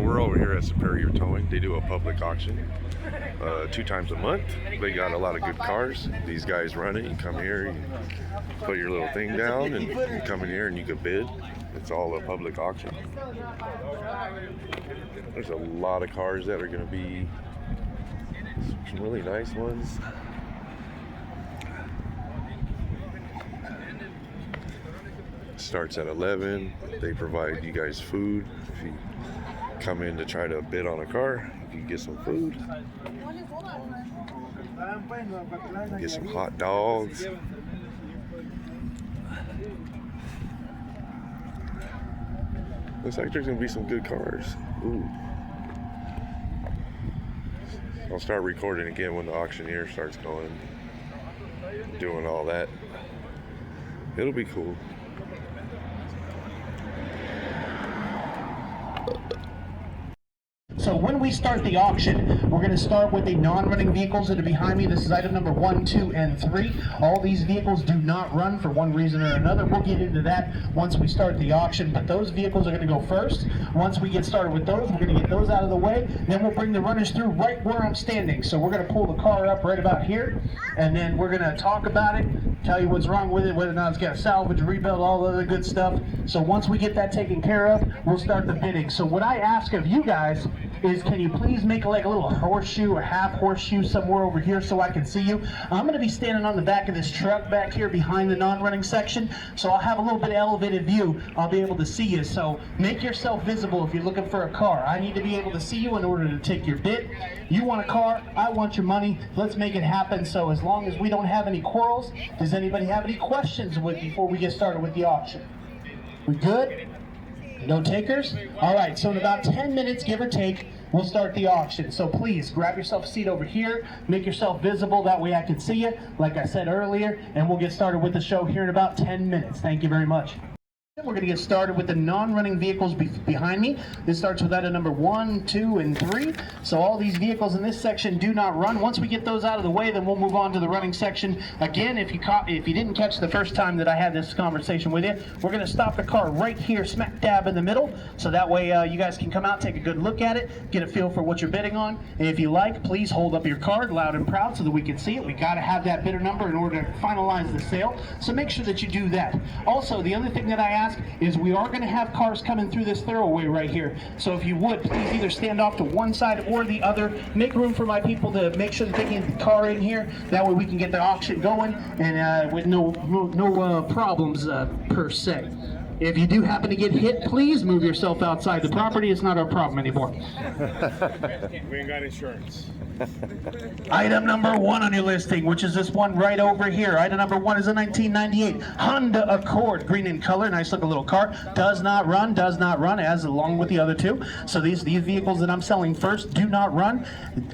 we're over here at Superior Towing. They do a public auction 2 times a month. They got a lot of good cars. These guys run it. You come here, you put your little thing down, and you come in here and you can bid. It's all a public auction. There's a lot of cars that are going to be some really nice ones. Starts at 11. They provide you guys food. If you come in to try to bid on a car, you can get some food. Get some hot dogs. Looks like there's gonna be some good cars. Ooh. I'll start recording again when the auctioneer starts going, doing all that. It'll be cool. So when we start the auction, we're going to start with the non-running vehicles that are behind me. This is item number 1, 2, and 3. All these vehicles do not run for one reason or another. We'll get into that once we start the auction, but those vehicles are going to go first. Once we get started with those, we're going to get those out of the way. Then we'll bring the runners through right where I'm standing. So we're going to pull the car up right about here, and then we're going to talk about it, tell you what's wrong with it, whether or not it's got a salvage, rebuild, all the other good stuff. So once we get that taken care of, we'll start the bidding. So what I ask of you guys is, can you please make like a little horseshoe or half horseshoe somewhere over here so I can see you? I'm going to be standing on the back of this truck back here behind the non-running section, so I'll have a little bit of elevated view. I'll be able to see you, so make yourself visible if you're looking for a car. I need to be able to see you in order to take your bid. You want a car, I want your money. Let's make it happen. So as long as we don't have any quarrels, does anybody have any questions before we get started with the auction? We good? No takers? All right, so in about 10 minutes, give or take, we'll start the auction. So please grab yourself a seat over here, make yourself visible, that way I can see you, like I said earlier, and we'll get started with the show here in about 10 minutes. Thank you very much. We're going to get started with the non-running vehicles behind me. This starts with item number 1, 2, and 3. So all these vehicles in this section do not run. Once we get those out of the way, then we'll move on to the running section. Again, if you didn't catch the first time that I had this conversation with you, we're going to stop the car right here, smack dab in the middle, so that way you guys can come out, take a good look at it, get a feel for what you're bidding on. And if you like, please hold up your card loud and proud so that we can see it. We got to have that bidder number in order to finalize the sale. So make sure that you do that. Also, the other thing that I ask is we are going to have cars coming through this thoroughway right here. So if you would, please either stand off to one side or the other. Make room for my people to make sure that they can get the car in here. That way we can get the auction going and with no problems per se. If you do happen to get hit, please move yourself outside the property. It's not our problem anymore. We ain't got insurance. Item number 1 on your listing, which is this one right over here. Item number 1 is a 1998 Honda Accord, green in color, nice looking little car. Does not run, as along with the other 2. So these vehicles that I'm selling first do not run.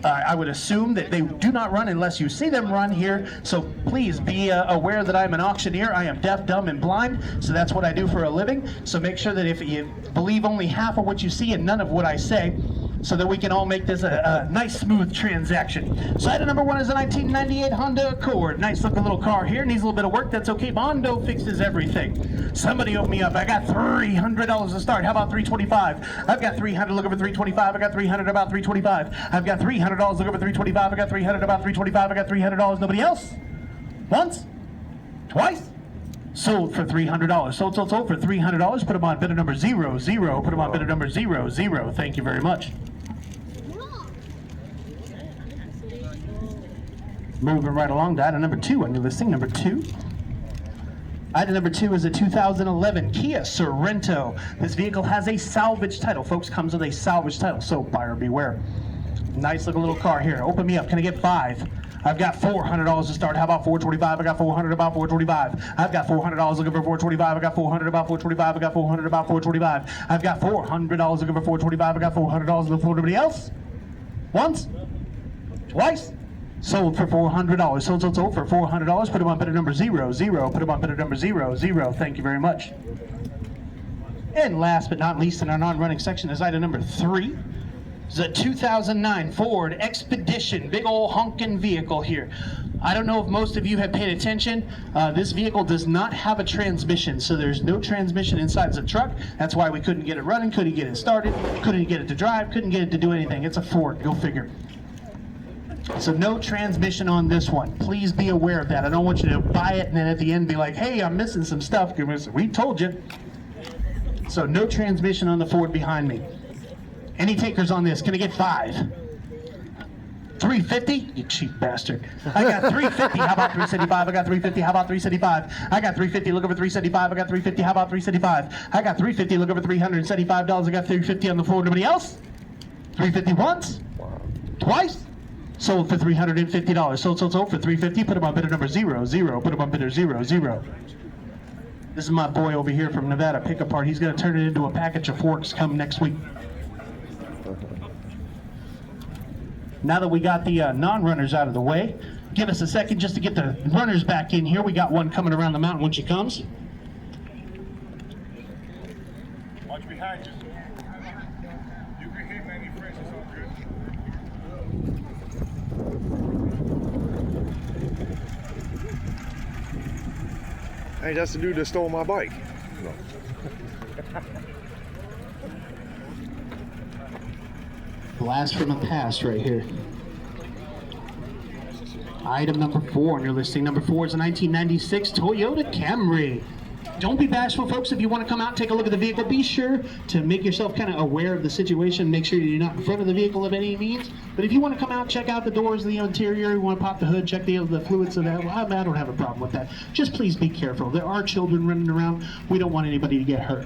I would assume that they do not run unless you see them run here. So please be aware that I'm an auctioneer. I am deaf, dumb, and blind, so that's what I do for a living. So make sure that if you believe only half of what you see and none of what I say, so that we can all make this a nice, smooth transaction. So item number 1 is a 1998 Honda Accord. Nice looking little car here. Needs a little bit of work. That's okay. Bondo fixes everything. Somebody open me up. I got $300 to start. How about $325? I've got $300 looking for $325. I got $300 about $325. I've got $300 looking for $325. I got $300 about $325. I got $300. Nobody else? Once? Twice? Sold for $300. Sold for $300. Put them on bidder number 00. Put them on bidder number 00. Thank you very much. Moving right along to item number 2 on your listing, number 2. Item number 2 is a 2011 Kia Sorento. This vehicle has a salvage title. Folks, comes with a salvage title, so buyer beware. Nice looking little car here. Open me up. Can I get 5? I've got $400 to start. How about $425? I got $400 about $425. I've got $400 looking for $425. I got $400 about $425. I got $400 about $425. I've got $400 looking for $425. I got $400 looking for anybody else? Once? Twice? Sold for $400. Sold for $400. Put them on bidder number 00. Put them on bidder number 00. Thank you very much. And last but not least in our non-running section is item number 3. It's a 2009 Ford Expedition, big old honking vehicle here. I don't know if most of you have paid attention. This vehicle does not have a transmission, so there's no transmission inside the truck. That's why we couldn't get it running, couldn't get it started, couldn't get it to drive, couldn't get it to do anything. It's a Ford, go figure. So no transmission on this one. Please be aware of that. I don't want you to buy it and then at the end be like, hey, I'm missing some stuff. We told you. So no transmission on the Ford behind me. Any takers on this? Can I get 5? 350? You cheap bastard. I got 350. How about 375? I got 350. How about 375? I got 350. Look over 375. I got 350. How about 375? I got 350. Look over $375. I got 350 on the floor. Nobody else? 350 once? Twice? Sold for $350. Sold for 350. Put them on bidder number 0, 0. Put them on bidder 0, 0. This is my boy over here from Nevada, Pick Apart. He's going to turn it into a package of forks come next week. Now that we got the non-runners out of the way, give us a second just to get the runners back in here. We got one coming around the mountain when she comes. Watch behind you. You can hit Manny Fresh, it's all good. Hey, that's the dude that stole my bike. No. Blast from the past right here. Item number 4 on your listing. Number 4 is a 1996 Toyota Camry. Don't be bashful, folks. If you want to come out and take a look at the vehicle, be sure to make yourself kind of aware of the situation. Make sure you're not in front of the vehicle of any means. But if you want to come out, check out the doors, the interior, you want to pop the hood, check the fluids of that, well, I don't have a problem with that. Just please be careful. There are children running around. We don't want anybody to get hurt.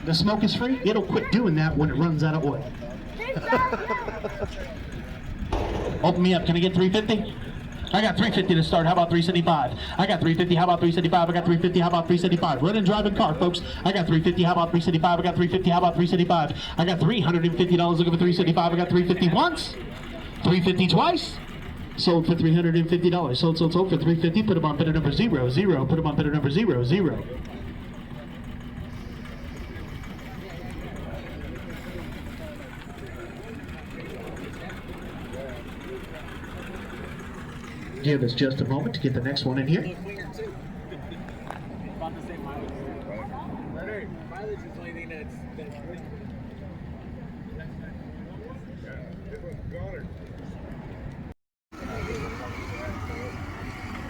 The smoke is free. It'll quit doing that when it runs out of oil. Open me up. Can I get 350? I got 350 to start. How about 375? I got 350. How about 375? I got 350. How about 375? Running, driving car, folks. I got 350. How about 375? I got 350. How about 375? I got $350 looking for 375. I got 350 once. 350 twice. Sold for $350. Sold for 350. Put them on bidder number 0, 0. Put them on bidder number 0, 0. Give us just a moment to get the next one in here.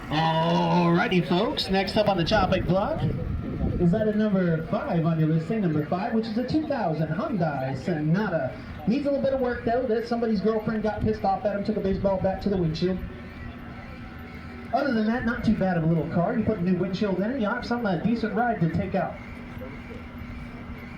Alrighty, folks. Next up on the chopping block is item number 5 on your listing. Number 5, which is a 2000 Hyundai Sonata. Needs a little bit of work though. That somebody's girlfriend got pissed off at him, took a baseball bat to the windshield. Other than that, not too bad of a little car. You put a new windshield in it, you have some decent ride to take out.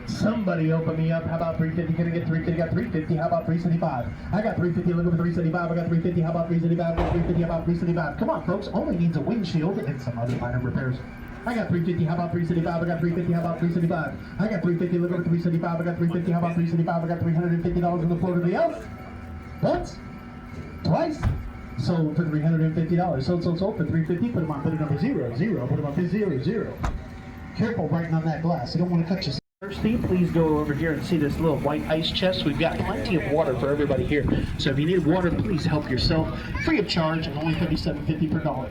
Somebody open me up. How about 350? Can I get 350? Got 350. How about 375? I got 350. Look over 375. I got 350. How about 375? I got 350. How about 375? Come on, folks. Only needs a windshield and some other minor repairs. I got 350. How about 375? I got 350. How about 375? I got 350. Look over 375. I got 350. How about 375? I got $350 on the floor. Everybody else? Once? Twice? Sold for $350. Sold for $350. Put them on bidder number 0, 0. Put them on bid 0, 0. Careful writing on that glass. You don't want to cut yourself. Thirsty, please go over here and see this little white ice chest. We've got plenty of water for everybody here. So if you need water, please help yourself. Free of charge and only $37.50 per dollar.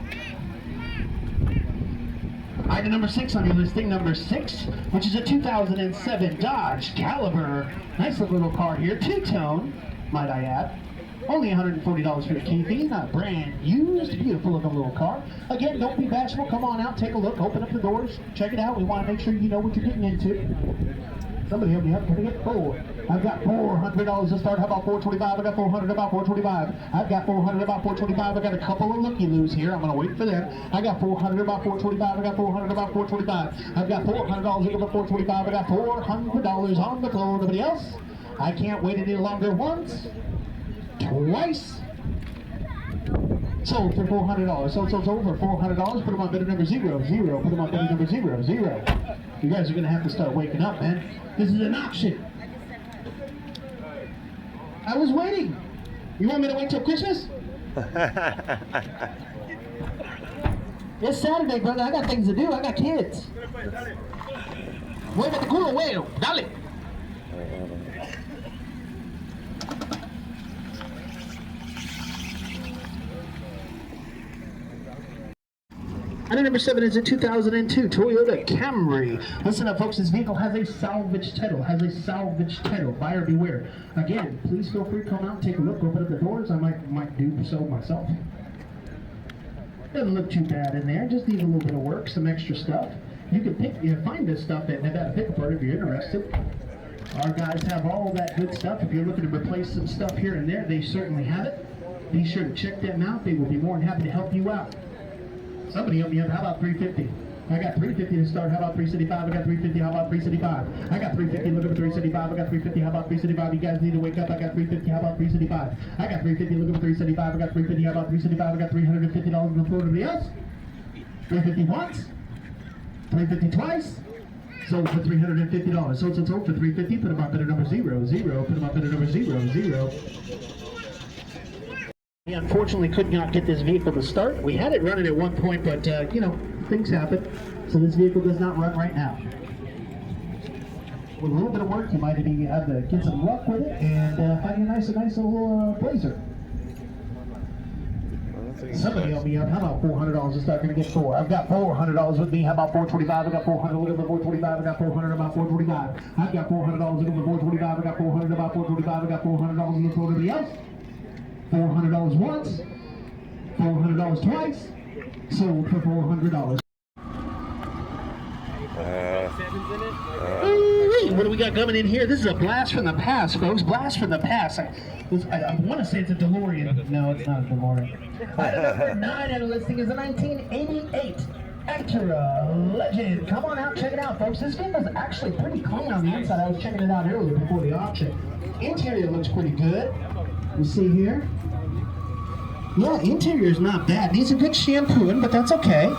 Item number 6 on your listing, number 6, which is a 2007 Dodge Caliber. Nice little car here, two-tone, might I add. Only $140 for the key fee, not brand used, beautiful looking little car. Again, don't be bashful, come on out, take a look, open up the doors, check it out. We want to make sure you know what you're getting into. Somebody help me up, can I get 4? I've got $400 to start, how about 425? I got 400, about 425. I've got 400, about 425. I got a couple of looky-loos here, I'm going to wait for them. I got 400, about 425. I got 400, about 425. I've got $400 looking for 425. I got $400 on the floor. Nobody else? I can't wait any longer. Once. Twice. Sold for $400. Sold for $400. Put them on bidder number 0, 0. Put them on bidder number 0, 0. You guys are going to have to start waking up, man. This is an auction. I was waiting. You want me to wait till Christmas? It's Saturday, brother. I got things to do. I got kids. Muévete culo, güey. Dale. Item number 7 is a 2002 Toyota Camry. Listen up, folks. This vehicle has a salvage title. Buyer beware. Again, please feel free to come out, take a look, open up the doors. I might do so myself. Doesn't look too bad in there. Just needs a little bit of work, some extra stuff. You can find this stuff at Nevada Pick Apart if you're interested. Our guys have all that good stuff. If you're looking to replace some stuff here and there, they certainly have it. Be sure to check them out. They will be more than happy to help you out. Somebody help me up. How about 350? I got 350 to start. How about 375? I got 350. How about 375? I got 350. Looking for 375. I got 350. How about 375? You guys need to wake up. I got 350. How about 375? I got 350. Looking for 375. I got 350. How about 375? I got $350 before everybody else. 350 once. 350 twice. Sold for $350. Sold for 350. Put them on bidder number 0. Put them on bidder number 0. We unfortunately could not get this vehicle to start. We had it running at one point, but you know, things happen. So this vehicle does not run right now. With a little bit of work, you might have to get some luck with it and find you a nice little Blazer. Somebody help me up. How about $400 to start? Gonna get 4. I've got $400 with me. How about 425? I got 400. Look at the 425. I got 400. About 425. I've got $400. Look at the 425. I got 400. About 425. I got $400. Look for everybody else. $400 once. $400 twice. Sold for $400. What do we got coming in here? This is a blast from the past, folks. Blast from the past. I want to say it's a DeLorean. No, it's not a DeLorean. Item number 9 on the listing is a 1988 Acura Legend. Come on out, check it out, folks. This vehicle's actually pretty clean on the inside. I was checking it out earlier before the auction. Interior looks pretty good. You see here? Yeah, interior's not bad. Needs a good shampooing, but that's okay.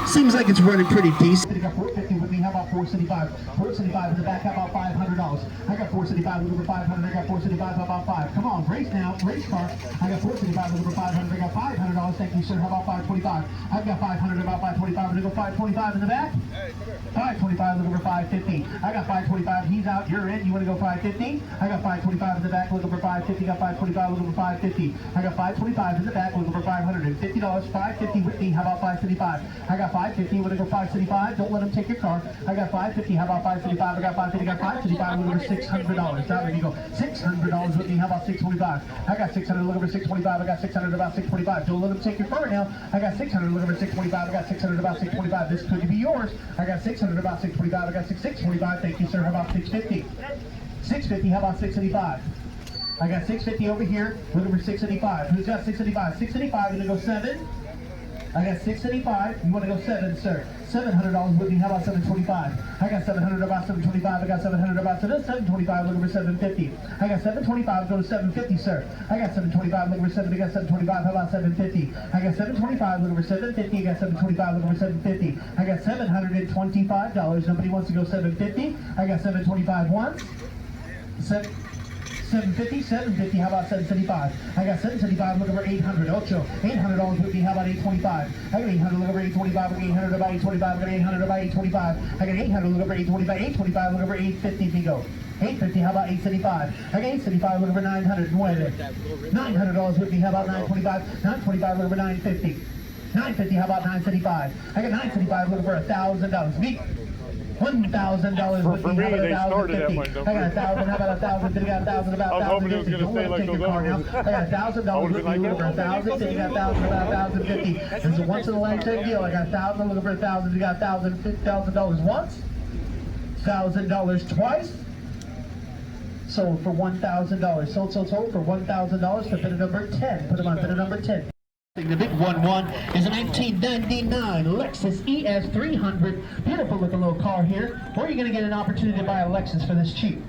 Seems like it's running pretty decent. I got 450 with me. How about 475? 475 in the back. How about $500? I got 475 looking for 500. I got 475. How about 5? Come on, race now, race car. I got 475 looking for 500. I got $500. Thank you, sir. How about 525? I've got 500. About 525. I'm gonna go 525 in the back. 525 looking for 550. I got 525. He's out. You're in. You want to go 550? I got 525 in the back looking for 550. Got 525 looking for 550. I got 525 in the back looking for $550. 550 with me. How about 575? I got 550. Want to go 575? Don't let them take your car. I got 550. How about 575? I got 550. Got 555. Looking for $600. Now there you go. $600 with me. How about 625? I got 600. Looking for 625. I got 600. About 625. Don't let them take your car now. I got 600. Looking for 625. I got 600. About 625. This could be yours. I got 600. About 625. I got 625. Thank you, sir. How about 650? 650. How about 675? I got 650 over here. Looking for 675. Who's got 675? 675. Gonna go 7. I got 675. You want to go 7, sir? $700 with me. How about 725? I got 700. About 725. I got 700. About 725. Looking for 750. I got 725. Go to 750, sir. I got 725. Looking for 7. I got 725. How about 750? I got 725. Looking for 750. I got 725. Looking for 750. I got $725. Nobody wants to go 750. I got 725 once. 750, 750, how about 775? I got 775, looking for 800. Ocho, $800 with me, how about 825? I got 800, looking for 825, I got 800 about 825, I got 800 about 825. I got 800, looking for 825, 825, looking for 850, bingo. 850, how about 875? I got 875, looking for 900. $900 with me, how about 925? 925, looking for 950. 950, how about 975? I got 975, looking for $1,000. Me. $1,000 with me. How about 1,050? I got 1,000. How about 1,000? Then you got 1,000. About 1,000. I was hoping it was going to stay like those other ones. I got $1,000 with me. Looking for 1,000. Then you got 1,000. About 1,050. This is a once in a lifetime deal. I got 1,000. Looking for 1,000. You got $1,000 once. $1,000 twice. Sold for $1,000. Sold for $1,000 for bidder number 10. Put them on bidder number 10. The big 1-1 is a 1999 Lexus ES300. Beautiful looking little car here. Where are you going to get an opportunity to buy a Lexus for this cheap?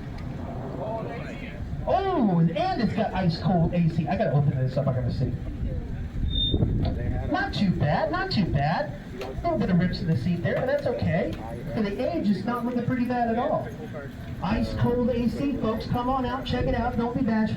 Oh, and it's got ice cold AC. I got to open this up. I got to see. Not too bad. Not too bad. A little bit of rips in the seat there, but that's okay. For the age, it's not looking pretty bad at all. Ice cold AC, folks. Come on out. Check it out. Don't be bashful.